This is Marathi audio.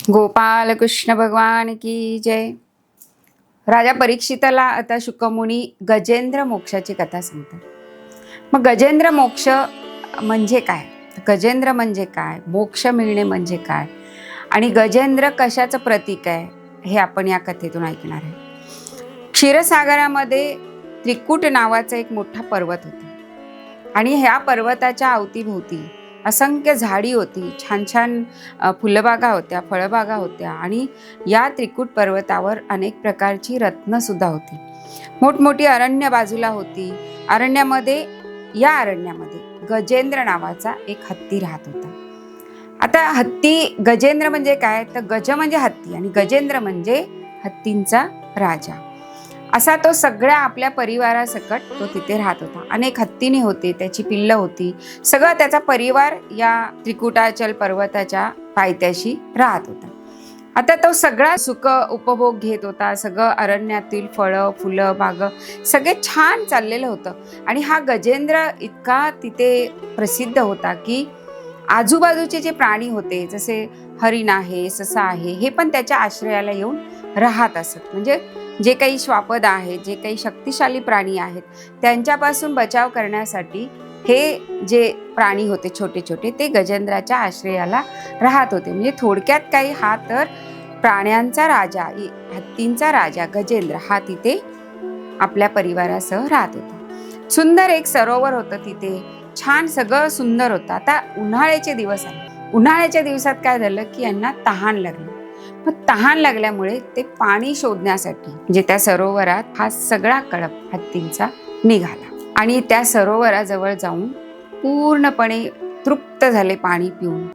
गोपाल कृष्ण भगवान की जय. राजा परीक्षिताला आता शुकमुनी गजेंद्र मोक्षाची कथा सांगतात. मग गजेंद्र मोक्ष म्हणजे काय, गजेंद्र म्हणजे काय, मोक्ष मिळणे म्हणजे काय आणि गजेंद्र कशाचं प्रतीक आहे हे आपण या कथेतून ऐकणार आहे. क्षीरसागरामध्ये त्रिकुट नावाचा एक मोठा पर्वत होता आणि ह्या पर्वताच्या अवतीभोवती असंख्य झाडी होती, छान छान फुलबागा होत्या, फळबागा होत्या आणि या त्रिकुट पर्वतावर अनेक प्रकारची रत्नसुद्धा होती. मोठमोठी अरण्य बाजूला होती. या अरण्यामध्ये गजेंद्र नावाचा एक हत्ती राहत होता. आता हत्ती, गजेंद्र म्हणजे काय, तर गज म्हणजे हत्ती आणि गजेंद्र म्हणजे हत्तींचा राजा. असा तो सगळ्या आपल्या परिवारासकट तो तिथे राहत होता. अनेक हत्तीने होते, त्याची पिल्लं होती, सगळं त्याचा परिवार या त्रिकुटाचल पर्वताच्या पायथ्याशी राहत होता. आता तो सगळा सुख उपभोग घेत होता. सगळं अरण्यातील फळं, फुलं, बाग सगळे छान चाललेलं होतं. आणि हा गजेंद्र इतका तिथे प्रसिद्ध होता की आजूबाजूचे जे प्राणी होते, जसे हरिण आहे, ससा आहे, हे पण त्याच्या आश्रयाला येऊन राहत असत. म्हणजे जे काही श्वापद आहेत, जे काही शक्तिशाली प्राणी आहेत, त्यांच्यापासून बचाव करण्यासाठी हे जे प्राणी होते छोटे छोटे, ते गजेंद्राच्या आश्रयाला राहत होते. म्हणजे थोडक्यात काही हा तर प्राण्यांचा राजा, हत्तींचा राजा गजेंद्र हा तिथे आपल्या परिवारासह राहत होता. सुंदर एक सरोवर होतं तिथे, छान सगळं सुंदर होतं. आता उन्हाळ्याचे दिवस आले. उन्हाळ्याच्या दिवसात काय झालं की यांना तहान लागली. मग तहान लागल्यामुळे ते पाणी शोधण्यासाठी म्हणजे त्या सरोवरात हा सगळा कळप हत्तींचा निघाला आणि त्या सरोवराजवळ जाऊन पूर्णपणे तृप्त झाले पाणी पिऊन.